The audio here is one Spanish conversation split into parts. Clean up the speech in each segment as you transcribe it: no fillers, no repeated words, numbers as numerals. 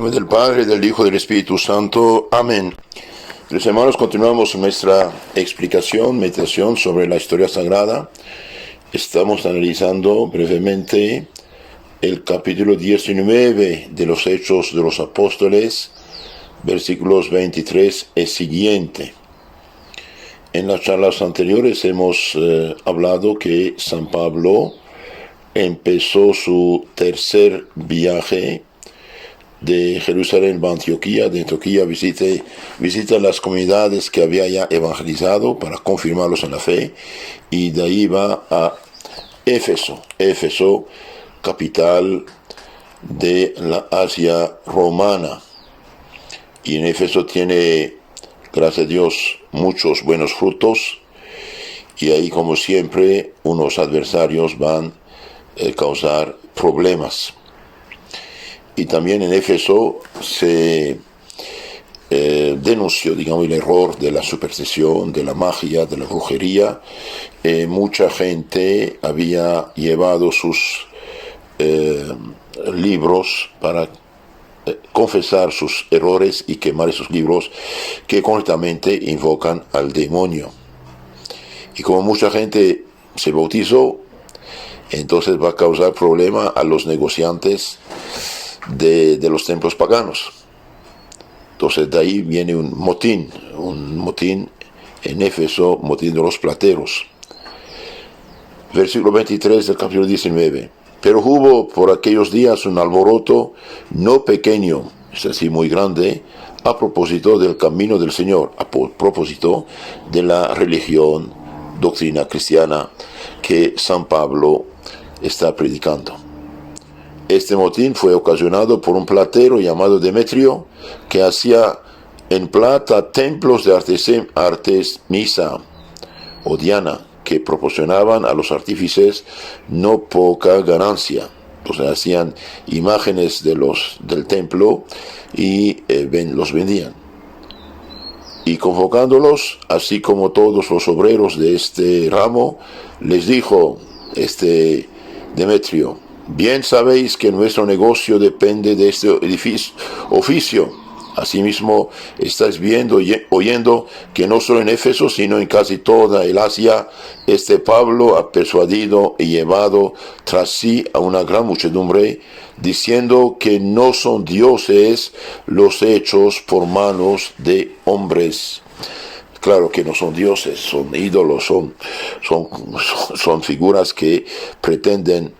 nombre del Padre, del Hijo y del Espíritu Santo. Amén. Los hermanos, continuamos nuestra explicación, meditación sobre la historia sagrada. Estamos analizando brevemente el capítulo 19 de los Hechos de los Apóstoles, versículos 23 y siguiente. En las charlas anteriores hemos hablado que San Pablo empezó su tercer viaje de Jerusalén a Antioquía. De Antioquía visita las comunidades que había ya evangelizado para confirmarlos en la fe, y de ahí va a Éfeso, capital de la Asia romana. Y en Éfeso tiene, gracias a Dios, muchos buenos frutos, y ahí, como siempre, unos adversarios van a causar problemas. Y también en Éfeso se denunció, el error de la superstición, de la magia, de la brujería. Mucha gente había llevado sus libros para confesar sus errores y quemar esos libros que correctamente invocan al demonio. Y como mucha gente se bautizó, entonces va a causar problema a los negociantes de los templos paganos. Entonces de ahí viene un motín en Éfeso, motín de los plateros. Versículo 23 del capítulo 19. Pero hubo por aquellos días un alboroto no pequeño, es decir, muy grande, a propósito del camino del Señor, a propósito de la religión, doctrina cristiana que San Pablo está predicando. Este motín fue ocasionado por un platero llamado Demetrio, que hacía en plata templos de Artemisa o Diana, que proporcionaban a los artífices no poca ganancia. Entonces hacían imágenes del templo y los vendían. Y convocándolos, así como todos los obreros de este ramo, les dijo Demetrio: bien sabéis que nuestro negocio depende de este oficio. Asimismo, estáis viendo y oyendo que no solo en Éfeso, sino en casi toda el Asia, Pablo ha persuadido y llevado tras sí a una gran muchedumbre, diciendo que no son dioses los hechos por manos de hombres. Claro que no son dioses, son ídolos, son figuras que pretenden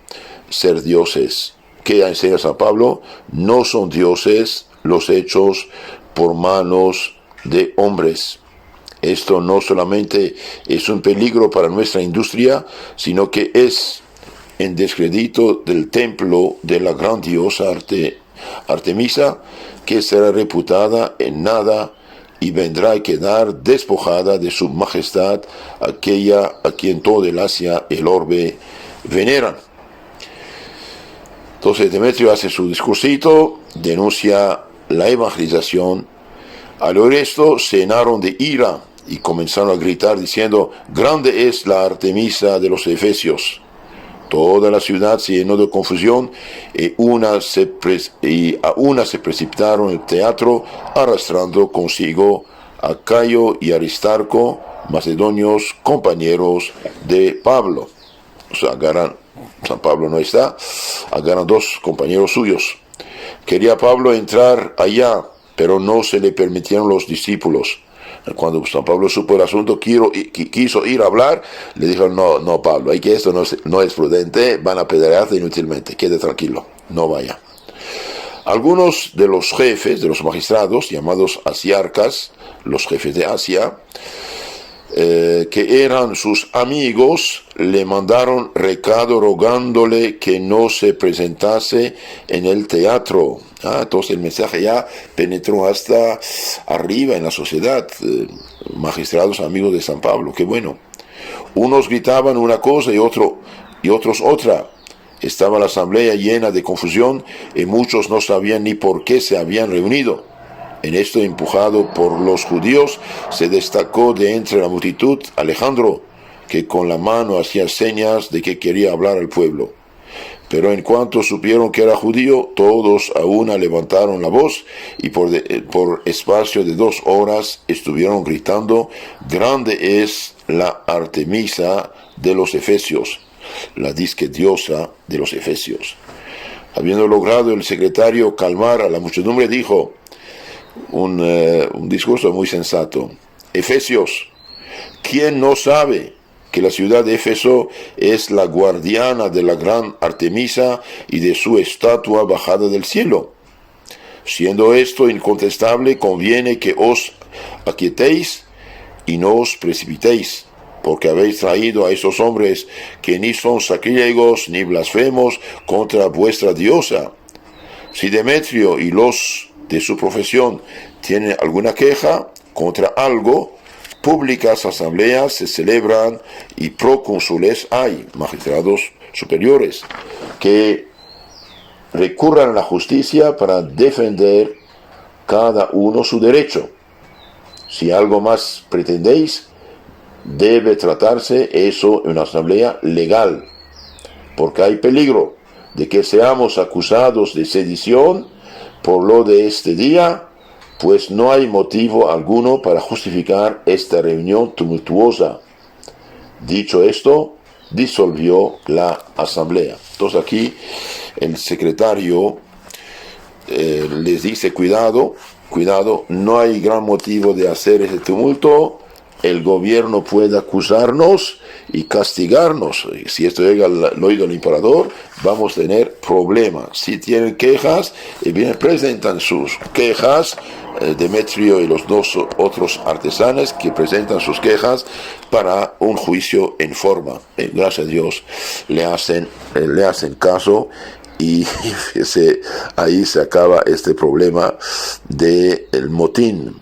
ser dioses. ¿Qué enseña San Pablo? No son dioses los hechos por manos de hombres. Esto no solamente es un peligro para nuestra industria, sino que es en descrédito del templo de la gran diosa Artemisa, que será reputada en nada y vendrá a quedar despojada de su majestad, aquella a quien todo el Asia, el orbe, veneran. Entonces Demetrio hace su discursito, denuncia la evangelización. Al oír esto, se llenaron de ira y comenzaron a gritar diciendo: grande es la Artemisa de los Efesios. Toda la ciudad se llenó de confusión y a una se precipitaron en el teatro, arrastrando consigo a Cayo y Aristarco, macedonios, compañeros de Pablo. O sea, San Pablo no está, agarran dos compañeros suyos. Quería Pablo entrar allá, pero no se le permitieron los discípulos. Cuando San Pablo supo el asunto, quiso ir a hablar, le dijo: no Pablo, esto no es prudente, van a apedrearte inútilmente, quede tranquilo, no vaya. Algunos de los jefes, de los magistrados, llamados asiarcas, los jefes de Asia, que eran sus amigos, le mandaron recado rogándole que no se presentase en el teatro. Entonces el mensaje ya penetró hasta arriba en la sociedad. Magistrados amigos de San Pablo, qué bueno. Unos gritaban una cosa y otros otra. Estaba la asamblea llena de confusión y muchos no sabían ni por qué se habían reunido. En esto, empujado por los judíos, se destacó de entre la multitud Alejandro, que con la mano hacía señas de que quería hablar al pueblo. Pero en cuanto supieron que era judío, todos a una levantaron la voz y por espacio de 2 horas estuvieron gritando: grande es la Artemisa de los Efesios, la disque diosa de los Efesios. Habiendo logrado el secretario calmar a la muchedumbre, dijo un discurso muy sensato: Efesios, ¿quién no sabe que la ciudad de Éfeso es la guardiana de la gran Artemisa y de su estatua bajada del cielo? Siendo esto incontestable, conviene que os aquietéis y no os precipitéis, porque habéis traído a esos hombres que ni son sacrílegos ni blasfemos contra vuestra diosa. Si Demetrio y los de su profesión tienen alguna queja contra algo, públicas asambleas se celebran y procónsules hay, magistrados superiores, que recurran a la justicia para defender cada uno su derecho. Si algo más pretendéis, debe tratarse eso en una asamblea legal, porque hay peligro de que seamos acusados de sedición por lo de este día, pues no hay motivo alguno para justificar esta reunión tumultuosa. Dicho esto, disolvió la asamblea. Entonces aquí el secretario les dice: cuidado, no hay gran motivo de hacer ese tumulto. El gobierno puede acusarnos y castigarnos. Si esto llega al oído del emperador, vamos a tener problemas. Si tienen quejas, presentan sus quejas. Demetrio y los 2 otros artesanos que presentan sus quejas para un juicio en forma. Gracias a Dios le hacen caso, y ahí se acaba este problema del motín.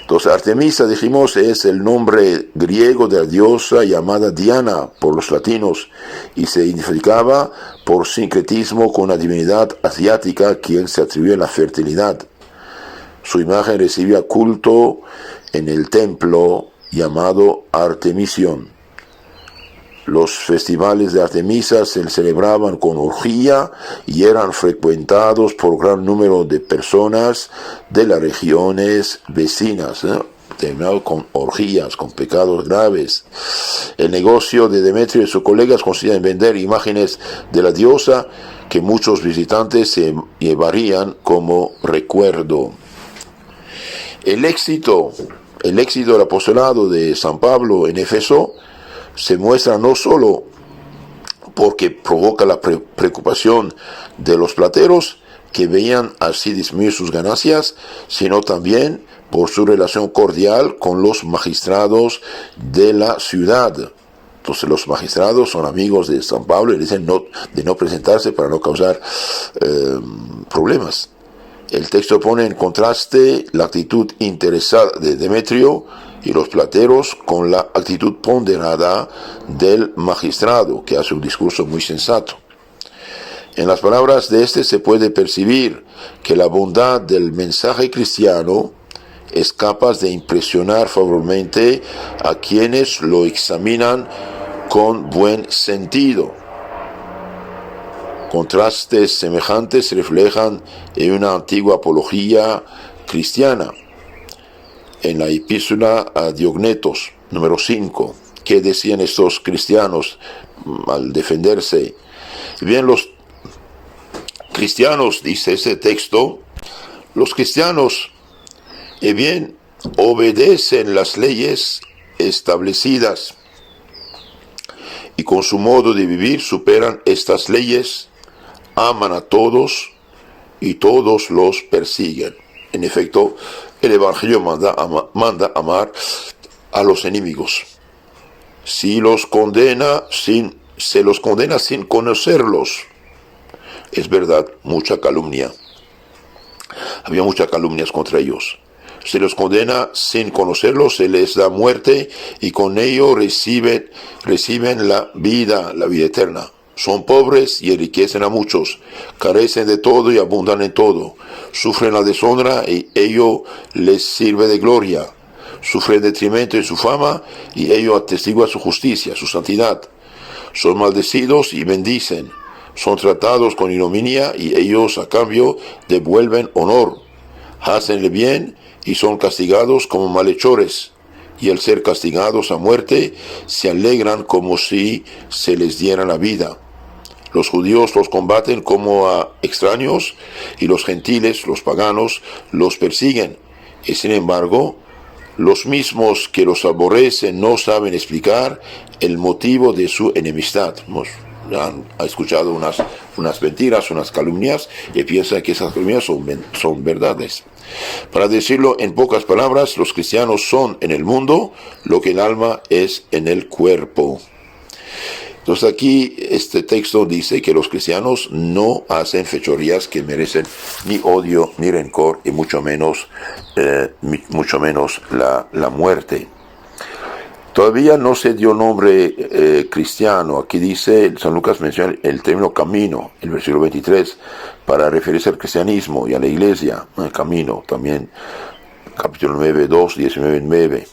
Entonces, Artemisa, dijimos, es el nombre griego de la diosa llamada Diana por los latinos, y se identificaba por sincretismo con la divinidad asiática quien se atribuye la fertilidad. Su imagen recibía culto en el templo llamado Artemision. Los festivales de Artemisa se celebraban con orgía y eran frecuentados por gran número de personas de las regiones vecinas, terminado con orgías, con pecados graves. El negocio de Demetrio y sus colegas consistía en vender imágenes de la diosa que muchos visitantes se llevarían como recuerdo. El éxito del apostolado de San Pablo en Éfeso se muestra no solo porque provoca la preocupación de los plateros, que veían así disminuir sus ganancias, sino también por su relación cordial con los magistrados de la ciudad. Entonces los magistrados son amigos de San Pablo y dicen de no presentarse para no causar problemas. El texto pone en contraste la actitud interesada de Demetrio y los plateros con la actitud ponderada del magistrado, que hace un discurso muy sensato. En las palabras de este se puede percibir que la bondad del mensaje cristiano es capaz de impresionar favorablemente a quienes lo examinan con buen sentido. Contrastes semejantes se reflejan en una antigua apología cristiana, en la epístola a Diognetos, número 5. ¿Qué decían estos cristianos al defenderse? Bien, los cristianos, dice ese texto, los cristianos, obedecen las leyes establecidas y con su modo de vivir superan estas leyes, aman a todos y todos los persiguen. En efecto, el Evangelio manda amar a los enemigos. Se los condena sin conocerlos. Es verdad, mucha calumnia. Había muchas calumnias contra ellos. Se los condena sin conocerlos, se les da muerte y con ello reciben la vida eterna. Son pobres y enriquecen a muchos, carecen de todo y abundan en todo, sufren la deshonra y ello les sirve de gloria, sufren detrimento en su fama y ello atestigua su justicia, su santidad. Son maldecidos y bendicen, son tratados con ignominia y ellos a cambio devuelven honor. Hacen el bien y son castigados como malhechores, y al ser castigados a muerte se alegran como si se les diera la vida. Los judíos los combaten como a extraños y los gentiles, los paganos, los persiguen. Y sin embargo, los mismos que los aborrecen no saben explicar el motivo de su enemistad. Han escuchado unas mentiras, unas calumnias, y piensan que esas calumnias son verdades. Para decirlo en pocas palabras, los cristianos son en el mundo lo que el alma es en el cuerpo. Entonces aquí este texto dice que los cristianos no hacen fechorías que merecen ni odio ni rencor y mucho menos la muerte. Todavía no se dio nombre cristiano. Aquí dice, San Lucas menciona el término camino, el versículo 23, para referirse al cristianismo y a la iglesia. El camino, también capítulo 9, 2, 19, 9.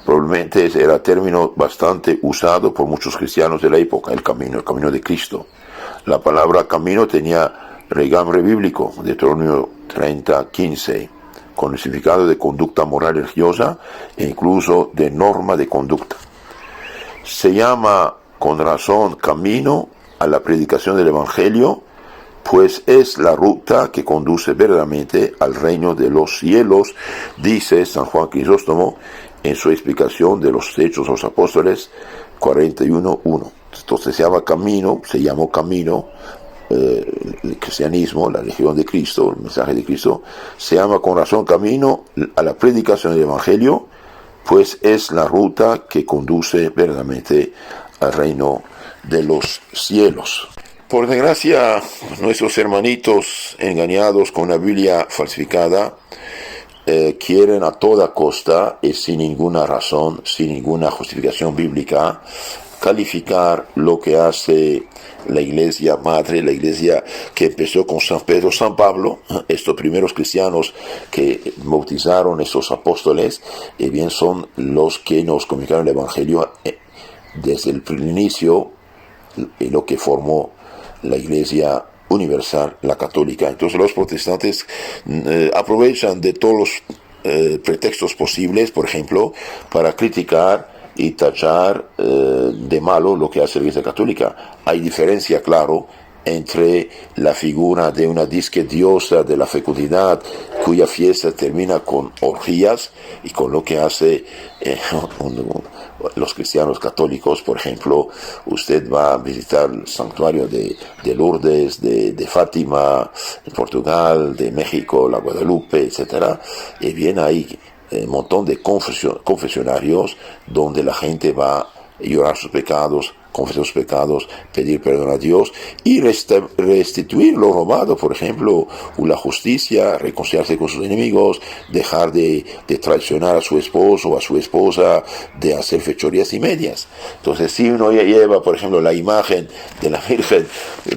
Probablemente era término bastante usado por muchos cristianos de la época, el camino de Cristo. La palabra camino tenía regambre bíblico, Deuteronomio 30, 15. Con el significado de conducta moral religiosa e incluso de norma de conducta. Se llama con razón camino a la predicación del Evangelio, pues es la ruta que conduce verdaderamente al reino de los cielos, dice San Juan Crisóstomo en su explicación de los Hechos de los Apóstoles 41.1. Entonces se llamó camino. El cristianismo, la religión de Cristo, el mensaje de Cristo, se llama con razón camino a la predicación del Evangelio, pues es la ruta que conduce verdaderamente al reino de los cielos. Por desgracia, nuestros hermanitos engañados con una Biblia falsificada quieren a toda costa y sin ninguna razón, sin ninguna justificación bíblica, calificar lo que hace la iglesia madre, la iglesia que empezó con San Pedro, San Pablo, estos primeros cristianos que bautizaron esos apóstoles, y bien son los que nos comunicaron el Evangelio desde el inicio, lo que formó la iglesia universal, la católica. Entonces los protestantes aprovechan de todos los pretextos posibles, por ejemplo, para criticar y tachar de malo lo que hace la Iglesia Católica. Hay diferencia, claro, entre la figura de una disque diosa de la fecundidad, cuya fiesta termina con orgías, y con lo que hace los cristianos católicos. Por ejemplo, usted va a visitar el santuario de Lourdes, de Fátima, en Portugal, de México, la Guadalupe, etc. Y bien, hay un montón de confesionarios donde la gente va a llorar sus pecados, confesar sus pecados, pedir perdón a Dios y restituir lo robado, por ejemplo, la justicia, reconciliarse con sus enemigos, dejar de traicionar a su esposo o a su esposa, de hacer fechorías y medias. Entonces, si uno lleva, por ejemplo, la imagen de la Virgen,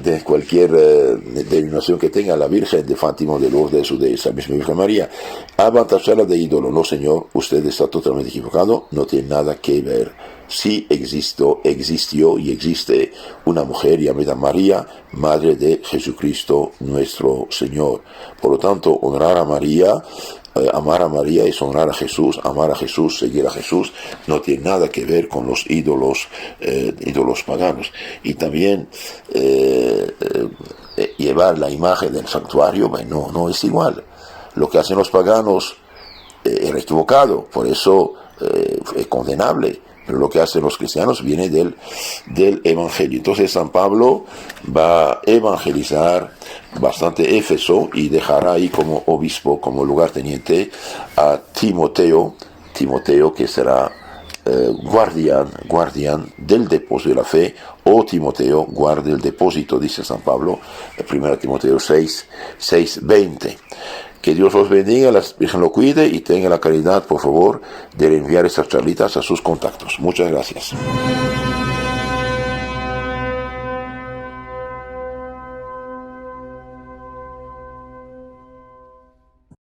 de cualquier denominación que tenga, la Virgen de Fátima, de Lourdes o de esa misma Virgen María, a tacharla de ídolo, no señor, usted está totalmente equivocado, no tiene nada que ver. Sí existió y existe una mujer llamada María, Madre de Jesucristo nuestro Señor. Por lo tanto, honrar a María, amar a María es honrar a Jesús, amar a Jesús, seguir a Jesús, no tiene nada que ver con los ídolos paganos. Y también llevar la imagen del santuario, no es igual. Lo que hacen los paganos era equivocado, por eso es condenable. Pero lo que hacen los cristianos viene del Evangelio. Entonces San Pablo va a evangelizar bastante Éfeso y dejará ahí como obispo, como lugarteniente, a Timoteo que será guardián del depósito de la fe, o Timoteo guarde el depósito, dice San Pablo, 1 Timoteo 6:20. Que Dios los bendiga, la Virgen lo cuide y tenga la caridad, por favor, de enviar estas charlitas a sus contactos. Muchas gracias.